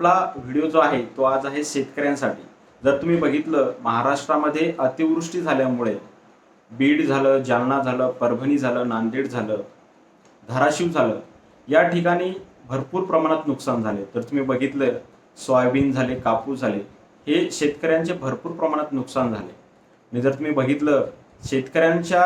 आपला व्हिडिओ जो आहे तो आज आहे शेतकऱ्यांसाठी। जर तुम्ही बघितलं महाराष्ट्रामध्ये अतिवृष्टी झाल्यामुळे बीड झालं, जालना झालं, परभणी झालं, नांदेड झालं, धाराशिव झालं, या ठिकाणी भरपूर प्रमाणात नुकसान झाले। तर तुम्ही बघितलं सोयाबीन झाले, कापूस झाले, हे शेतकऱ्यांचे भरपूर प्रमाणात नुकसान झाले। आणि जर तुम्ही बघितलं शेतकऱ्यांच्या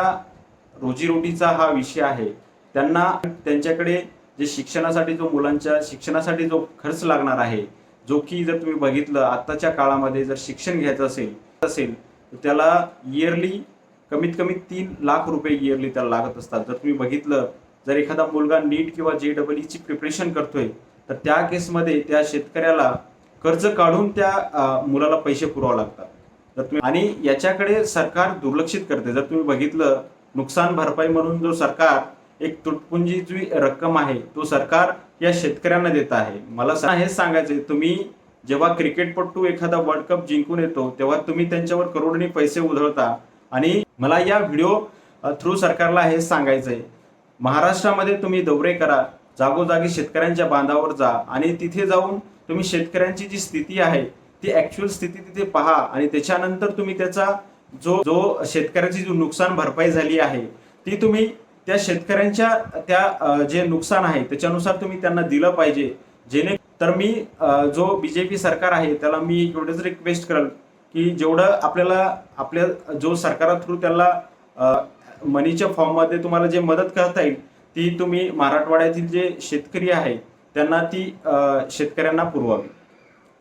रोजीरोटीचा हा विषय आहे, त्यांना त्यांच्याकडे जे शिक्षणासाठी जो मुलांच्या शिक्षणासाठी जो खर्च लागणार आहे, जो की जर तुम्ही बघितलं आताच्या काळामध्ये जर शिक्षण घ्यायचं असेल तर त्याला इयरली कमीत कमी 3 लाख रुपये इयरली त्याला लागत असतात। जर तुम्ही बघितलं जर एखादा मुलगा नीट किंवा JEE प्रिपरेशन करतोय तर त्या केसमध्ये त्या शेतकऱ्याला कर्ज काढून त्या मुलाला पैसे पुरवावे लागतात। जर तुम्ही आणि याच्याकडे सरकार दुर्लक्षित करते। जर तुम्ही बघितलं नुकसान भरपाई म्हणून जो सरकार एक तुटपुंजी जी रक्कम आहे तो सरकार या शेतकऱ्यांना देत आहे। मला हेच सांगायचंय, तुम्ही जेव्हा क्रिकेटपटू एखादा वर्ल्ड कप जिंकून येतो तेव्हा तुम्ही त्यांच्यावर करोडोनी पैसे उधळता। आणि मला या व्हिडिओ थ्रू सरकारला हेच सांगायचंय, महाराष्ट्रामध्ये तुम्ही दौरे करा, जागोजागी शेतकऱ्यांच्या बांधावर जा आणि तिथे जाऊन तुम्ही शेतकऱ्यांची जी स्थिती आहे ती ऍक्च्युअल स्थिती तिथे पहा आणि त्याच्यानंतर तुम्ही त्याचा जो शेतकऱ्याची जो नुकसान भरपाई झाली आहे ती तुम्ही त्या शेतकऱ्यांच्या त्या जे नुकसान आहे त्याच्यानुसार तुम्ही त्यांना दिलं पाहिजे। तर मी जो बीजेपी सरकार आहे त्याला मी एवढंच रिक्वेस्ट करेल की जेवढं आपल्या जो सरकार थ्रू त्याला मनीच्या फॉर्म मध्ये तुम्हाला जे मदत करता येईल ती तुम्ही मराठवाड्यातील जे शेतकरी आहे त्यांना ती शेतकऱ्यांना पुरवावी।